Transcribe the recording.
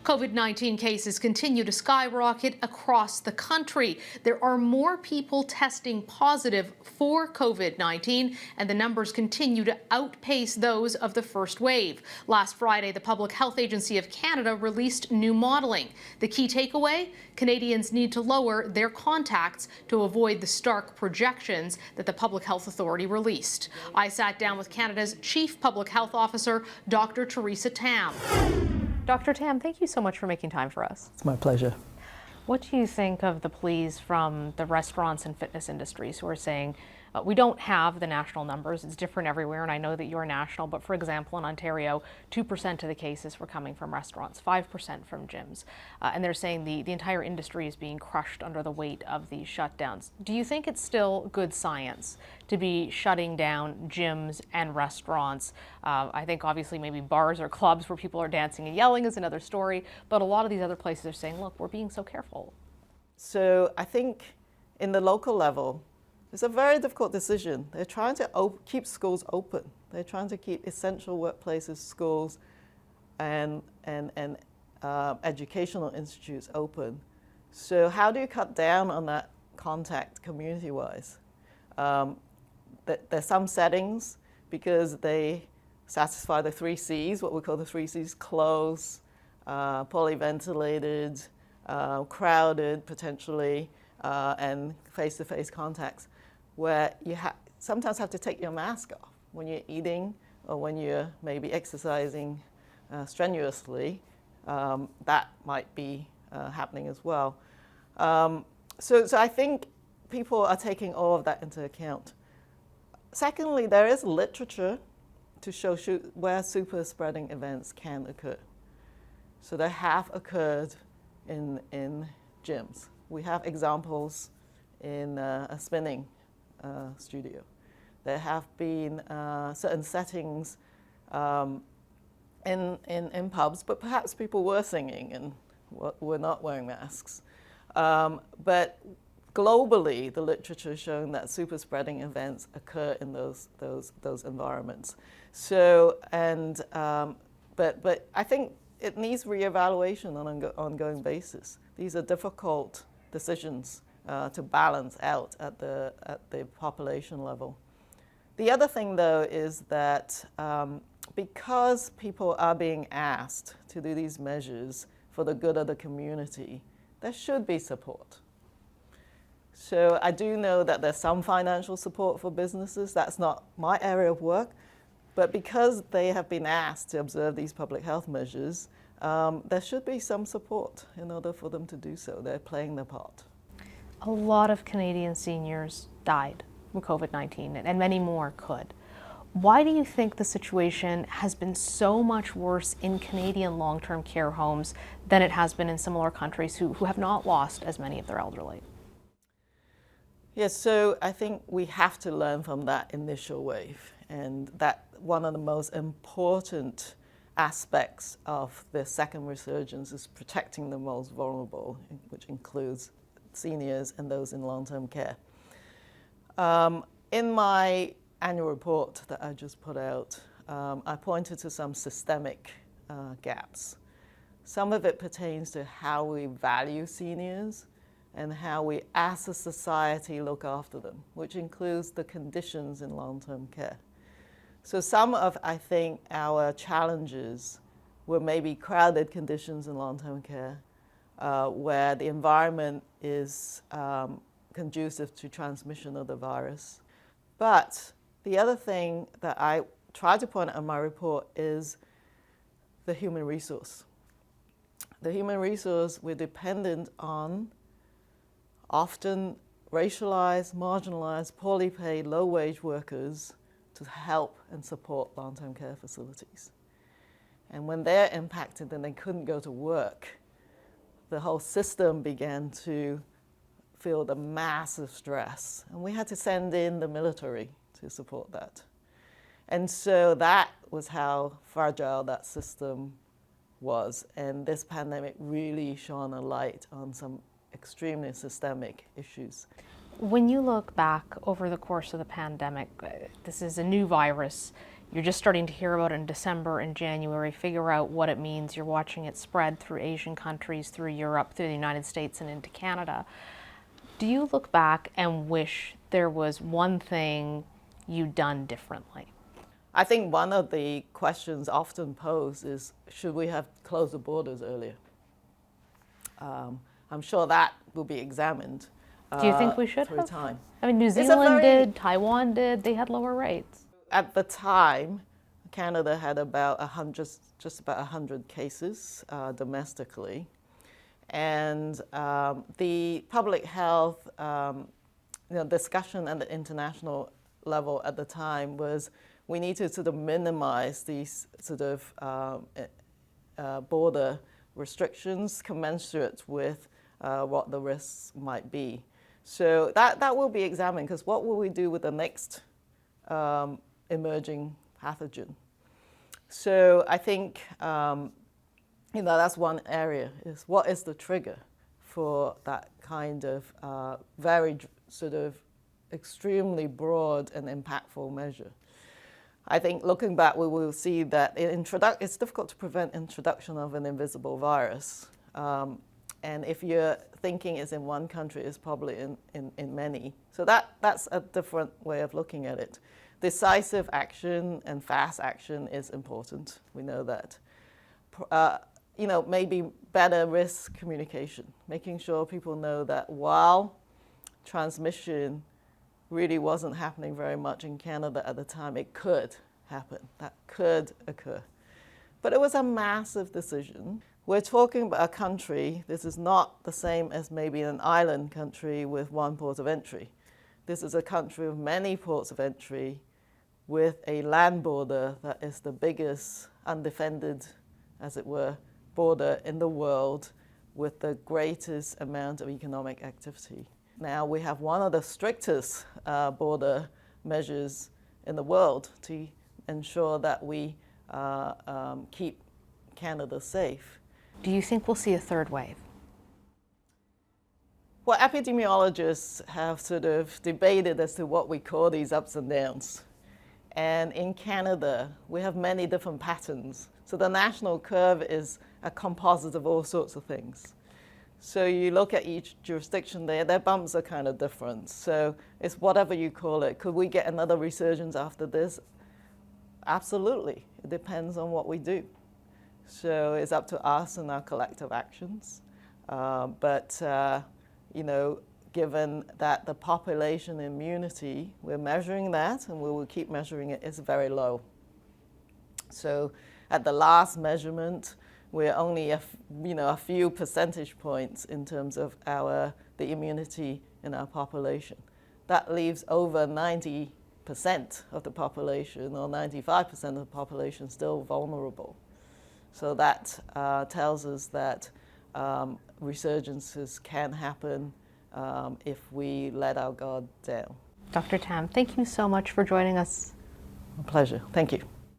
COVID-19 cases continue to skyrocket across the country. There are more people testing positive for COVID-19, and the numbers continue to outpace those of the first wave. Last Friday, the Public Health Agency of Canada released new modeling. The key takeaway? Canadians need to lower their contacts to avoid the stark projections that the Public Health Authority released. I sat down with Canada's Chief Public Health Officer, Dr. Theresa Tam. Dr. Tam, thank you so much for making time for us. It's my pleasure. What do you think of the pleas from the restaurants and fitness industries who are saying, we don't have the national numbers, it's different everywhere, and I know that you're national, but for example, in Ontario, 2% of the cases were coming from restaurants, 5% from gyms, and they're saying the entire industry is being crushed under the weight of these shutdowns. Do you think it's still good science to be shutting down gyms and restaurants? I think obviously maybe bars or clubs where people are dancing and yelling is another story, but a lot of these other places are saying, look, we're being so careful. So I think in the local level, it's a very difficult decision. They're trying to keep schools open. They're trying to keep essential workplaces, schools, and educational institutes open. So how do you cut down on that contact community-wise? There's some settings, because they satisfy the 3 Cs, what we call the 3 Cs, close, poorly ventilated, crowded potentially, and face-to-face contacts, where you sometimes have to take your mask off when you're eating or when you're maybe exercising strenuously. That might be happening as well. So I think people are taking all of that into account. Secondly, there is literature to show where super spreading events can occur. So they have occurred in gyms. We have examples in a spinning studio. There have been certain settings in pubs, but perhaps people were singing and were not wearing masks. But globally, the literature has shown that super spreading events occur in those environments. So, but I think it needs reevaluation on an ongoing basis. These are difficult decisions to balance out at the population level. The other thing, though, is that because people are being asked to do these measures for the good of the community, there should be support. So I do know that there's some financial support for businesses. That's not my area of work. But because they have been asked to observe these public health measures, there should be some support in order for them to do so. They're playing their part. A lot of Canadian seniors died from COVID-19, and many more could. Why do you think the situation has been so much worse in Canadian long-term care homes than it has been in similar countries who have not lost as many of their elderly? Yes, so I think we have to learn from that initial wave, and that one of the most important aspects of the second resurgence is protecting the most vulnerable, which includes seniors and those in long-term care. In my annual report that I just put out, I pointed to some systemic gaps. Some of it pertains to how we value seniors and how we as a society look after them, which includes the conditions in long-term care. So some of, I think, our challenges were maybe crowded conditions in long-term care, where the environment is conducive to transmission of the virus. But the other thing that I try to point out in my report is the human resource. The human resource we're dependent on often racialized, marginalized, poorly paid, low-wage workers to help and support long-term care facilities. And when they're impacted and they couldn't go to work, the whole system began to feel the massive stress. And we had to send in the military to support that. And so that was how fragile that system was. And this pandemic really shone a light on some extremely systemic issues. When you look back over the course of the pandemic, this is a new virus. You're just starting to hear about it in December and January, figure out what it means. You're watching it spread through Asian countries, through Europe, through the United States, and into Canada. Do you look back and wish there was one thing you'd done differently? I think one of the questions often posed is, should we have closed the borders earlier? I'm sure that will be examined. Do you think we should through have? time. I mean, New Zealand did, Taiwan did, they had lower rates. At the time, Canada had about just about 100 cases domestically. And the public health discussion at the international level at the time was we need to sort of minimize these sort of border restrictions commensurate with what the risks might be. So that will be examined, because what will we do with the next emerging pathogen? So I think that's one area, is what is the trigger for that kind of very sort of extremely broad and impactful measure. I think looking back, we will see that it's difficult to prevent introduction of an invisible virus. And if you're thinking it's in one country, it's probably in many. So that's a different way of looking at it. Decisive action and fast action is important. We know that. Maybe better risk communication, making sure people know that while transmission really wasn't happening very much in Canada at the time, it could happen, that could occur. But it was a massive decision. We're talking about a country, this is not the same as maybe an island country with one port of entry. This is a country with many ports of entry, with a land border that is the biggest undefended, as it were, border in the world, with the greatest amount of economic activity. Now we have one of the strictest border measures in the world to ensure that we keep Canada safe. Do you think we'll see a third wave? Well, epidemiologists have sort of debated as to what we call these ups and downs. And in Canada, we have many different patterns. So the national curve is a composite of all sorts of things. So you look at each jurisdiction there, their bumps are kind of different. So it's whatever you call it. Could we get another resurgence after this? Absolutely. It depends on what we do. So it's up to us and our collective actions. Given that the population immunity, we're measuring that and we will keep measuring it, is very low. So at the last measurement, we're only a few percentage points in terms of the immunity in our population. That leaves over 90% of the population, or 95% of the population, still vulnerable. So that tells us that resurgences can happen if we let our guard down. Dr. Tam, thank you so much for joining us. A pleasure. Thank you.